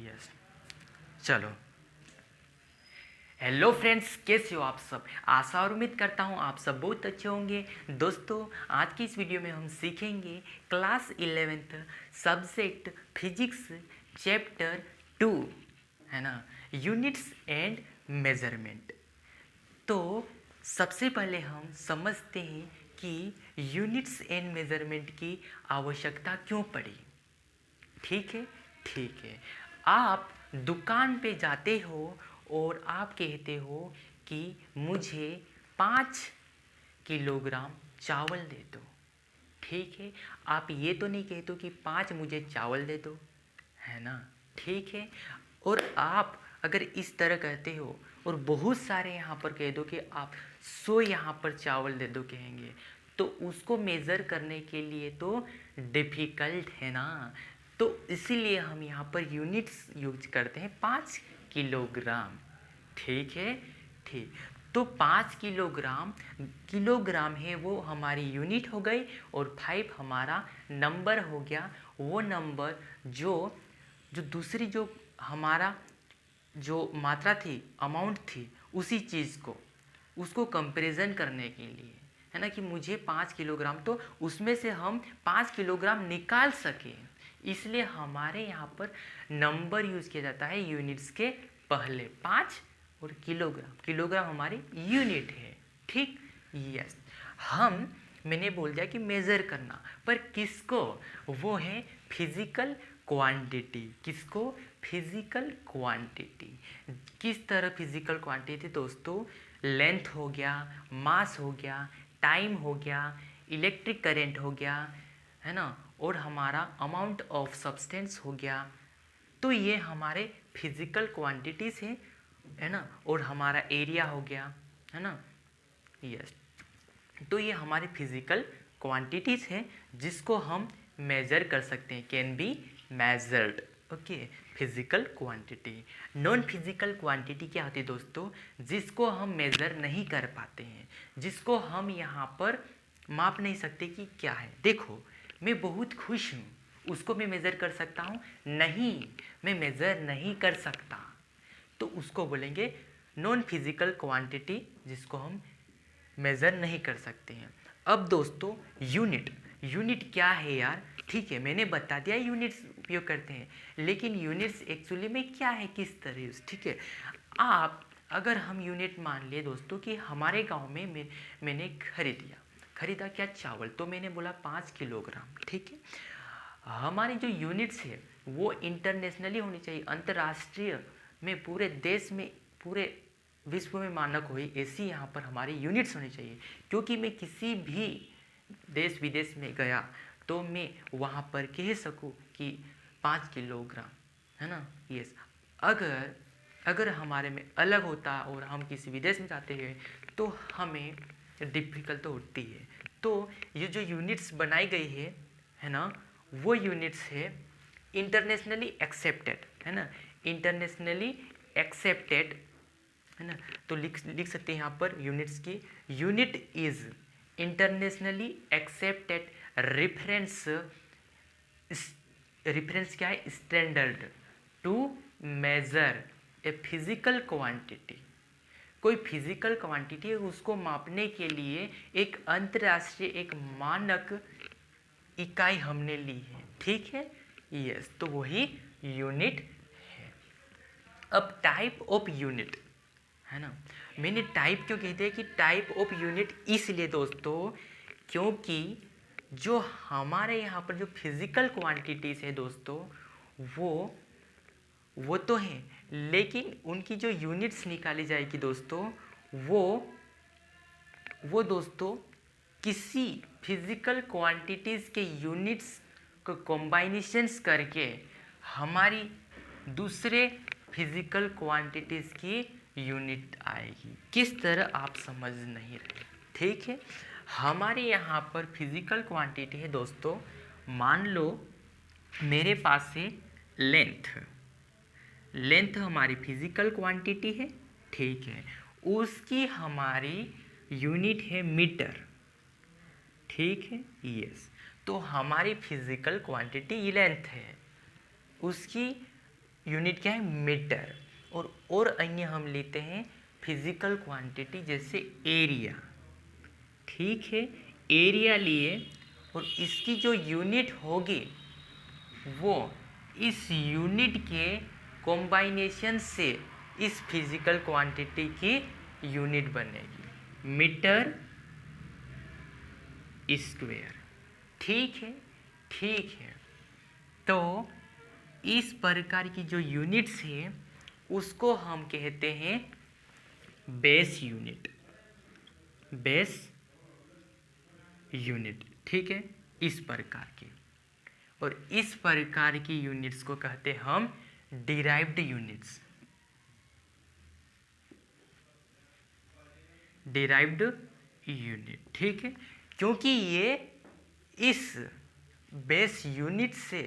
Yes. चलो, hello friends, कैसे हो आप सब। आशा और उम्मीद करता हूँ आप सब बहुत अच्छे होंगे। दोस्तों, आज की इस वीडियो में हम सीखेंगे class 11th subject physics chapter 2, है ना, यूनिट्स एंड मेजरमेंट। तो सबसे पहले हम समझते हैं कि यूनिट्स एंड मेजरमेंट की आवश्यकता क्यों पड़ी। ठीक है, ठीक है। आप दुकान पे जाते हो और आप कहते हो कि मुझे 5 किलोग्राम चावल दे दो। ठीक है, आप ये तो नहीं कहते कि 5 मुझे चावल दे दो, है ना। ठीक है, और आप अगर इस तरह कहते हो और बहुत सारे यहाँ पर कह दो कि आप 100 यहाँ पर चावल दे दो कहेंगे, तो उसको मेज़र करने के लिए तो डिफ़िकल्ट है ना। तो इसीलिए हम यहाँ पर यूनिट्स यूज करते हैं, 5 किलोग्राम। ठीक है, ठीक। तो 5 किलोग्राम, किलोग्राम है वो हमारी यूनिट हो गई और 5 हमारा नंबर हो गया। वो नंबर जो जो दूसरी जो हमारा जो मात्रा थी, अमाउंट थी, उसी चीज़ को उसको कंपैरिजन करने के लिए, है ना, कि मुझे 5 किलोग्राम, तो उसमें से हम 5 किलोग्राम निकाल सकें, इसलिए हमारे यहाँ पर नंबर यूज़ किया जाता है यूनिट्स के पहले। 5 और किलोग्राम, किलोग्राम हमारी यूनिट है। ठीक, यस। मैंने बोल दिया कि मेज़र करना, पर किसको, वो है फिजिकल क्वांटिटी। किसको, फिजिकल क्वांटिटी। किस तरह फिजिकल क्वांटिटी दोस्तों, लेंथ हो गया, मास हो गया, टाइम हो गया, इलेक्ट्रिक करंट हो गया, है ना, और हमारा अमाउंट ऑफ सब्सटेंस हो गया। तो ये हमारे फिजिकल क्वांटिटीज है ना, और हमारा एरिया हो गया, है ना, यस। तो ये हमारी फिजिकल क्वांटिटीज हैं जिसको हम मेजर कर सकते हैं, can be measured. Okay, physical quantity. Non physical quantity क्या होती है दोस्तों, जिसको हम मेजर नहीं कर पाते हैं, जिसको हम यहाँ पर माप नहीं सकते कि क्या है। देखो, मैं बहुत खुश हूँ, उसको मैं मेज़र कर सकता हूँ? नहीं, मैं मेज़र नहीं कर सकता। तो उसको बोलेंगे नॉन फिजिकल क्वांटिटी, जिसको हम मेज़र नहीं कर सकते हैं। अब दोस्तों, यूनिट, यूनिट क्या है यार। ठीक है, मैंने बता दिया यूनिट्स उपयोग करते हैं, लेकिन यूनिट्स एक्चुअली में क्या है, किस तरह यूज। ठीक है, आप अगर हम यूनिट मान लिए दोस्तों कि हमारे गांव में मैंने खरीदा क्या, चावल, तो मैंने बोला 5 किलोग्राम। ठीक है, हमारी जो यूनिट्स है वो इंटरनेशनली होनी चाहिए, अंतर्राष्ट्रीय में, पूरे देश में, पूरे विश्व में मानक हो, ऐसी यहाँ पर हमारी यूनिट्स होनी चाहिए। क्योंकि मैं किसी भी देश विदेश में गया तो मैं वहाँ पर कह सकूँ कि 5 किलोग्राम, है ना, यस। अगर अगर हमारे में अलग होता और हम किसी विदेश में जाते हैं तो हमें डिफ़िकल्ट तो होती है। तो ये जो यूनिट्स बनाई गई है ना, वो यूनिट्स है इंटरनेशनली एक्सेप्टेड, है ना, इंटरनेशनली एक्सेप्टेड, है ना। तो लिख सकते हैं यहाँ पर यूनिट्स की, unit is internationally accepted reference, reference क्या है, standard to measure a physical quantity. कोई फिजिकल क्वांटिटी है, उसको मापने के लिए एक अंतर्राष्ट्रीय, एक मानक इकाई हमने ली है। ठीक है, यस, तो वही यूनिट है। अब टाइप ऑफ यूनिट, है ना, मैंने टाइप क्यों कहते हैं कि टाइप ऑफ यूनिट, इसलिए दोस्तों क्योंकि जो हमारे यहाँ पर जो फिजिकल क्वांटिटीज़ है दोस्तों, वो तो हैं, लेकिन उनकी जो यूनिट्स निकाली जाएगी दोस्तों, वो दोस्तों किसी फिजिकल क्वांटिटीज़ के यूनिट्स को कॉम्बाइनेशंस करके हमारी दूसरे फिजिकल क्वांटिटीज़ की यूनिट आएगी। किस तरह, आप समझ नहीं रहे। ठीक है, हमारे यहाँ पर फिजिकल क्वांटिटी है दोस्तों, मान लो मेरे पास है लेंथ, लेंथ हमारी फिजिकल क्वांटिटी है। ठीक है, उसकी हमारी यूनिट है मीटर। ठीक है, यस। तो हमारी फिजिकल क्वांटिटी लेंथ है, उसकी यूनिट क्या है, मीटर। और अन्य हम लेते हैं फिजिकल क्वांटिटी जैसे एरिया, ठीक है, एरिया लिए और इसकी जो यूनिट होगी वो इस यूनिट के कॉम्बाइनेशन से इस फिजिकल क्वांटिटी की यूनिट बनेगी, मीटर स्क्वायर, ठीक है, ठीक है। तो इस प्रकार की जो यूनिट्स है उसको हम कहते हैं बेस यूनिट, बेस यूनिट, ठीक है, इस प्रकार की। और इस प्रकार की यूनिट्स को कहते हैं हम डिराइव्ड यूनिट्स, डिराइव्ड यूनिट, ठीक है, क्योंकि ये इस बेस यूनिट से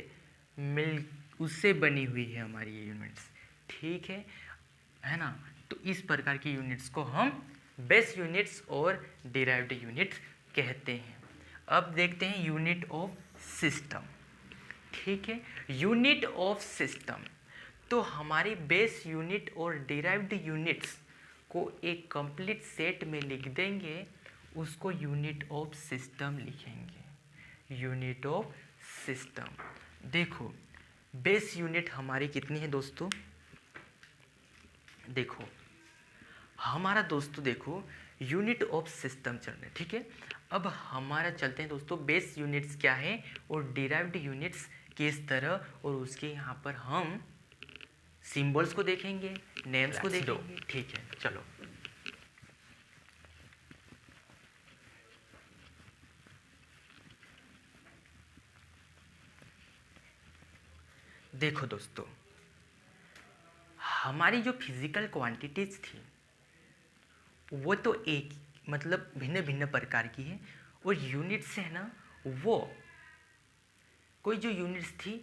उससे बनी हुई है हमारी ये यूनिट्स, ठीक है ना। तो इस प्रकार की यूनिट्स को हम बेस यूनिट्स और डिराइव्ड यूनिट्स कहते हैं। अब देखते हैं यूनिट ऑफ सिस्टम, ठीक है, यूनिट ऑफ सिस्टम। तो हमारी बेस यूनिट और डिराइव्ड यूनिट्स को एक कंप्लीट सेट में लिख देंगे, उसको यूनिट ऑफ सिस्टम लिखेंगे, यूनिट ऑफ सिस्टम। देखो बेस यूनिट हमारी कितनी है दोस्तों, देखो हमारा दोस्तों, देखो यूनिट ऑफ सिस्टम चल रहे, ठीक है। अब हमारा चलते हैं दोस्तों बेस यूनिट्स क्या है और डिराइव्ड यूनिट्स किस तरह, और उसके यहाँ पर हम सिंबल्स को देखेंगे, नेम्स को देखेंगे, ठीक है, चलो। देखो दोस्तों, हमारी जो फिजिकल क्वांटिटीज थी वो तो एक मतलब भिन्न भिन्न प्रकार की है, और यूनिट्स है ना, वो कोई जो यूनिट्स थी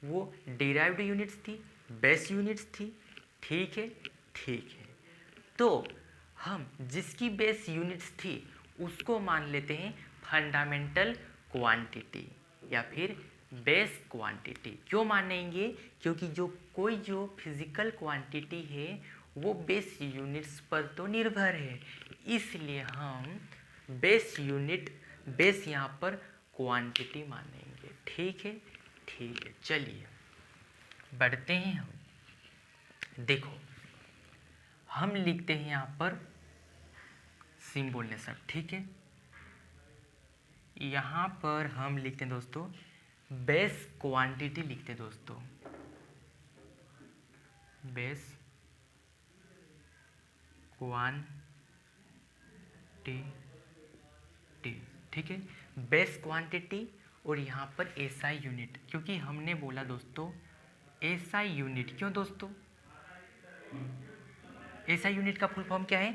वो डिराइव्ड यूनिट्स थी, बेस यूनिट्स थी, ठीक है, ठीक है। तो हम जिसकी बेस यूनिट्स थी उसको मान लेते हैं फंडामेंटल क्वांटिटी या फिर बेस क्वांटिटी। क्यों मानेंगे, क्योंकि जो फिजिकल क्वांटिटी है वो बेस यूनिट्स पर तो निर्भर है, इसलिए हम बेस यूनिट, बेस यहाँ पर क्वांटिटी मानेंगे, ठीक है, ठीक है। चलिए बढ़ते हैं हम। देखो हम लिखते हैं यहाँ पर सिंबल ने सब, ठीक है, यहाँ पर हम लिखते हैं दोस्तों बेस क्वांटिटी लिखते हैं दोस्तों, बेस क्वांटिटी, ठीक है, बेस क्वांटिटी। और यहाँ पर एसआई यूनिट, क्योंकि हमने बोला दोस्तों एसआई यूनिट, क्यों दोस्तों, एसआई यूनिट का फुल फॉर्म क्या है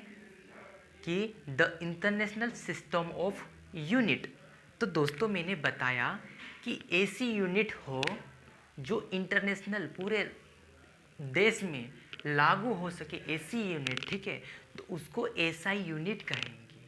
कि the international system of unit. तो दोस्तों मैंने बताया कि ऐसी यूनिट हो जो इंटरनेशनल पूरे देश में लागू हो सके, ऐसी यूनिट, ठीक है, तो उसको एसआई यूनिट कहेंगे,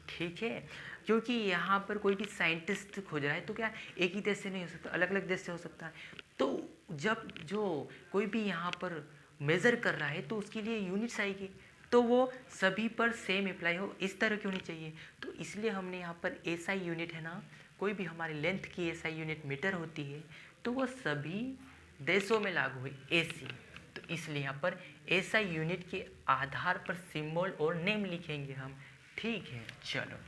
ठीक है। क्योंकि यहाँ पर कोई भी साइंटिस्ट खोज रहा है तो क्या एक ही देश से नहीं हो सकता, अलग अलग देश से हो सकता है। तो जब जो कोई भी यहाँ पर मेज़र कर रहा है तो उसके लिए यूनिट्स आएगी, तो वो सभी पर सेम अप्लाई हो, इस तरह की होनी चाहिए। तो इसलिए हमने यहाँ पर एसआई यूनिट है ना, कोई भी हमारी लेंथ की एसआई यूनिट मीटर होती है तो वो सभी देशों में लागू हुई एसी। तो इसलिए यहाँ पर एसआई यूनिट के आधार पर सिंबल और नेम लिखेंगे हम, ठीक है। चलो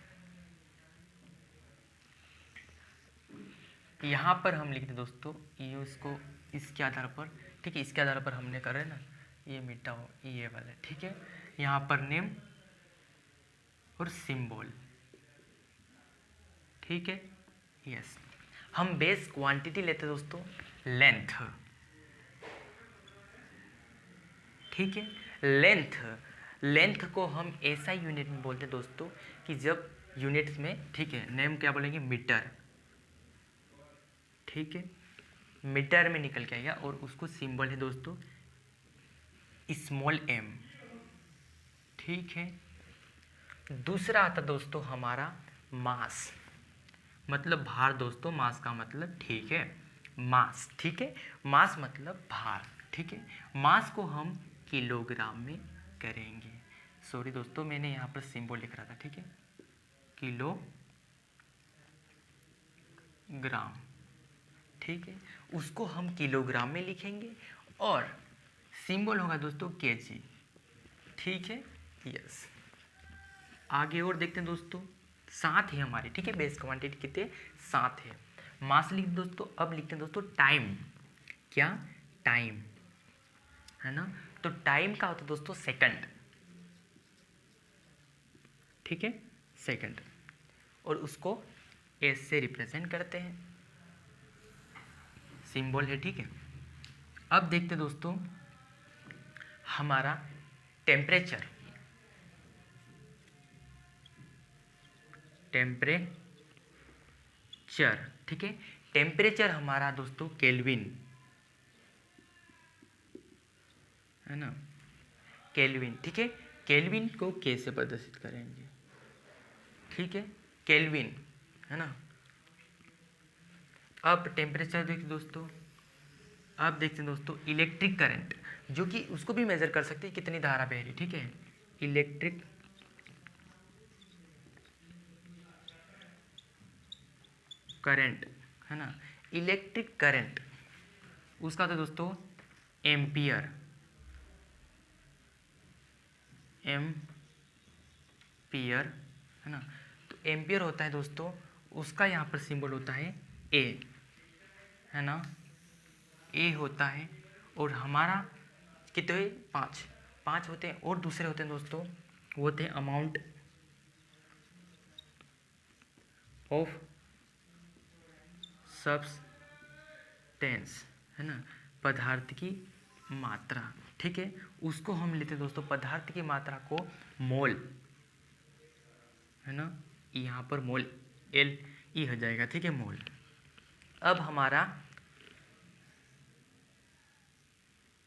यहाँ पर हम लिखते दोस्तों ये उसको इसके आधार पर, ठीक है, इसके आधार पर हमने करे ना, ये मिटाओ ये वाला, ठीक है, यहाँ पर नेम और सिंबल, ठीक है, यस। हम बेस क्वांटिटी लेते दोस्तों लेंथ, ठीक है, लेंथ को हम ऐसा यूनिट में बोलते हैं दोस्तों कि जब यूनिट्स में, ठीक है, नेम क्या बोलेंगे मीटर, ठीक है, मीटर में निकल के आएगा और उसको सिंबल है दोस्तों स्मॉल एम, ठीक है। दूसरा आता दोस्तों हमारा मास, मतलब भार दोस्तों, मास का मतलब, ठीक है, मास, ठीक है। मास मतलब भार, ठीक है। मास को हम किलोग्राम में करेंगे। सॉरी दोस्तों, मैंने यहाँ पर सिंबल लिख रहा था, ठीक है, किलोग्राम, ठीक है। उसको हम किलोग्राम में लिखेंगे और सिंबल होगा दोस्तों केजी, ठीक है। यस, आगे और देखते हैं दोस्तों। 7 है हमारे, ठीक है। बेस क्वांटिटी कितने? 7 है। मास लिख दोस्तों। अब लिखते हैं दोस्तों टाइम। क्या? टाइम, है ना। तो टाइम का होता है दोस्तों सेकंड, ठीक है, सेकंड। और उसको एस से रिप्रेजेंट करते हैं, सिंबल है, ठीक है। अब देखते हैं दोस्तों हमारा टेम्परेचर। टेम्परेचर, ठीक है। टेम्परेचर हमारा दोस्तों केल्विन, है ना, केल्विन, ठीक है। केल्विन को के से प्रदर्शित करेंगे, ठीक है, केल्विन, है ना। अब टेम्परेचर देखिए दोस्तों। अब देखते हैं दोस्तों इलेक्ट्रिक करंट, जो कि उसको भी मेजर कर सकते हैं कितनी धारा बह रही, ठीक है। इलेक्ट्रिक करंट, है ना। इलेक्ट्रिक करंट उसका तो दोस्तों एम्पियर, एम्पियर, है ना। तो एम्पियर होता है दोस्तों, उसका यहाँ पर सिंबल होता है ए, है ना, ए होता है। और हमारा कितने? 5 5 होते हैं। और दूसरे होते हैं दोस्तों, वो होते हैं अमाउंट ऑफ सब्सटेंस, है ना, पदार्थ की मात्रा, ठीक है। उसको हम लेते हैं दोस्तों, पदार्थ की मात्रा को मोल, है ना, यहाँ पर मोल एल ई हो जाएगा, ठीक है, मोल। अब हमारा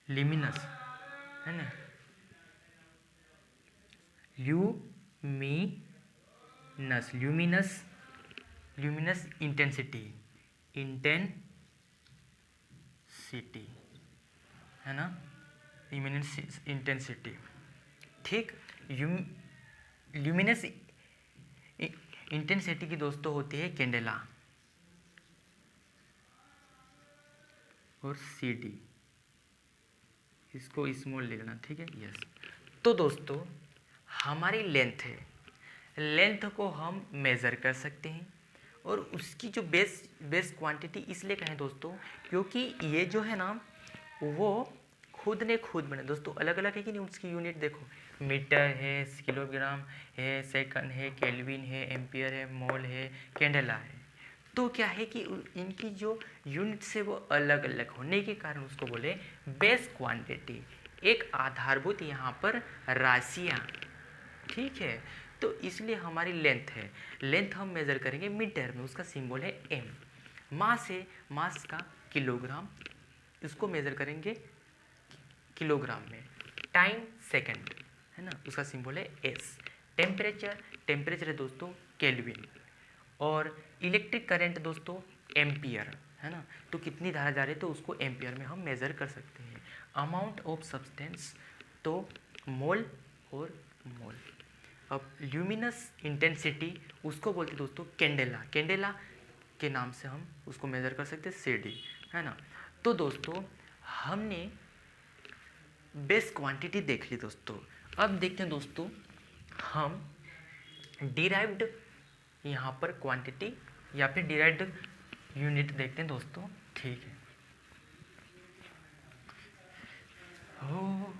लिमिनस, है ना, luminous, luminous, luminous intensity, intensity, है ना, ल्यूमिनस इंटेंसिटी, ठीक। ल्यूमिनस इंटेंसिटी की दोस्तों होती है कैंडेला और सी डी, इसको स्मॉल लिखना, ठीक है। यस, तो दोस्तों हमारी लेंथ है, लेंथ को हम मेज़र कर सकते हैं। और उसकी जो बेस क्वांटिटी इसलिए कहें दोस्तों, क्योंकि ये जो है ना वो खुद ने खुद बने दोस्तों, अलग अलग है कि नहीं। उसकी यूनिट देखो, मीटर है, किलोग्राम है, सेकंड है, केल्विन है, एम्पियर है, मोल है, कैंडेला है। तो क्या है कि इनकी जो यूनिट से वो अलग अलग होने के कारण उसको बोले बेस क्वांटिटी, एक आधारभूत यहाँ पर राशियाँ, ठीक है। तो इसलिए हमारी लेंथ है, लेंथ हम मेज़र करेंगे मीटर में, उसका सिंबल है एम। मास है, मास का किलोग्राम, इसको मेज़र करेंगे किलोग्राम में। टाइम सेकंड, है ना, उसका सिंबल है एस। टेम्परेचर, टेम्परेचर है दोस्तों केल्विन। और इलेक्ट्रिक करंट दोस्तों एम्पियर, है ना। तो कितनी धारा जा रही है तो उसको एम्पियर में हम मेज़र कर सकते हैं। अमाउंट ऑफ सब्सटेंस तो मोल और मोल। अब ल्यूमिनस इंटेंसिटी उसको बोलते दोस्तों कैंडेला, कैंडेला के नाम से हम उसको मेज़र कर सकते हैं, सी डी, है ना। तो दोस्तों हमने बेस क्वांटिटी देख ली दोस्तों। अब देखते हैं दोस्तों हम डिराइव्ड यहाँ पर क्वांटिटी या फिर डिराइव्ड यूनिट देखते हैं दोस्तों, ठीक है। हो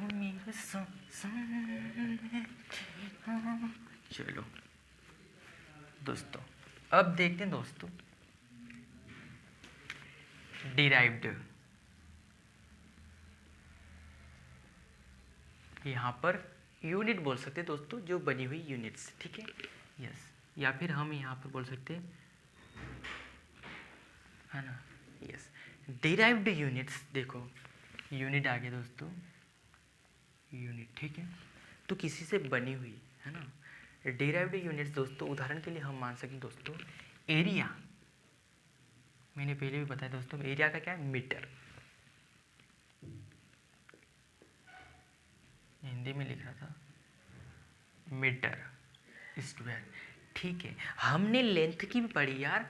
मेरे चलो दोस्तों, अब देखते हैं दोस्तों डिराइव्ड, यहाँ पर यूनिट बोल सकते हैं दोस्तों, जो बनी हुई यूनिट्स, ठीक है। यस, या फिर हम यहाँ पर बोल सकते हैं, है ना। यस, डिराइव्ड यूनिट्स देखो, यूनिट आ गया दोस्तों, यूनिट, ठीक है। तो किसी से बनी हुई, है ना। डिराइव्ड यूनिट्स दोस्तों, उदाहरण के लिए हम मान सकते दोस्तों एरिया, मैंने पहले भी बताया दोस्तों, एरिया का क्या है, मीटर। हिंदी में लिखा था मीटर स्क्वायर। ठीक है, हमने लेंथ की भी पढ़ी यार,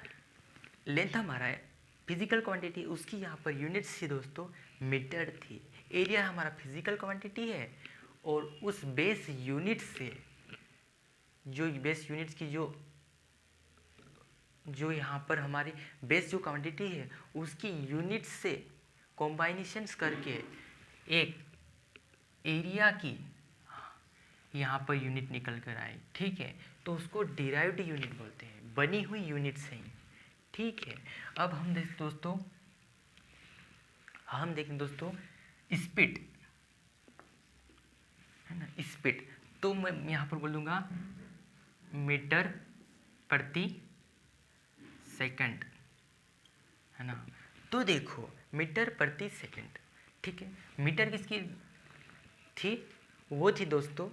लेंथ हमारा है फिजिकल क्वांटिटी, उसकी यहाँ पर यूनिट्स थी दोस्तों मीटर थी। एरिया हमारा फिजिकल क्वांटिटी है, और उस बेस यूनिट से, जो बेस यूनिट्स की जो यहाँ पर हमारी बेस जो क्वांटिटी है उसकी यूनिट से कॉम्बाइनेशंस करके एक एरिया की यहाँ पर यूनिट निकल कर आए। ठीक है, तो उसको डिराइव्ड यूनिट बोलते हैं, बनी हुई यूनिट से ही। ठीक है, अब हम देखें दोस्तों स्पीड, है ना, स्पीड। तो मैं यहाँ पर बोलूँगा मीटर प्रति सेकंड, है ना। तो देखो मीटर प्रति सेकंड, ठीक है, मीटर किसकी थी, वो थी दोस्तों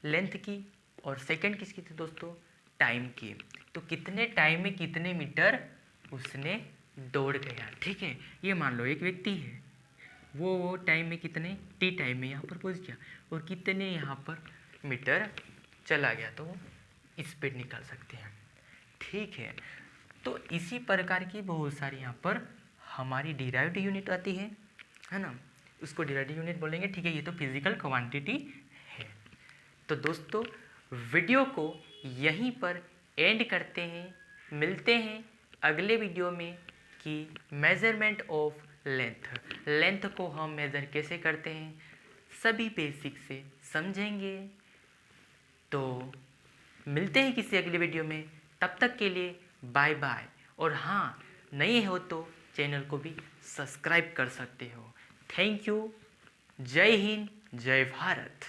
लेंथ की, और सेकंड किसकी थी दोस्तों, टाइम की। तो कितने टाइम में कितने मीटर उसने दौड़ गया। ठीक है, ये मान लो एक व्यक्ति है, वो टाइम में कितने टी टाइम में यहाँ पर पहुँच गया, और कितने यहाँ पर मीटर चला गया, तो स्पीड निकाल सकते हैं। ठीक है, तो इसी प्रकार की बहुत सारी यहाँ पर हमारी डिराइव्ड यूनिट आती है ना, उसको डिराइव्ड यूनिट बोलेंगे। ठीक है, ये तो फिजिकल क्वांटिटी है। तो दोस्तों वीडियो को यहीं पर एंड करते हैं, मिलते हैं अगले वीडियो में कि मेजरमेंट ऑफ लेंथ को हम मेज़र कैसे करते हैं सभी बेसिक से समझेंगे। तो मिलते हैं किसी अगले वीडियो में, तब तक के लिए बाय बाय। और हाँ, नए हो तो चैनल को भी सब्सक्राइब कर सकते हो। थैंक यू, जय हिंद, जय भारत।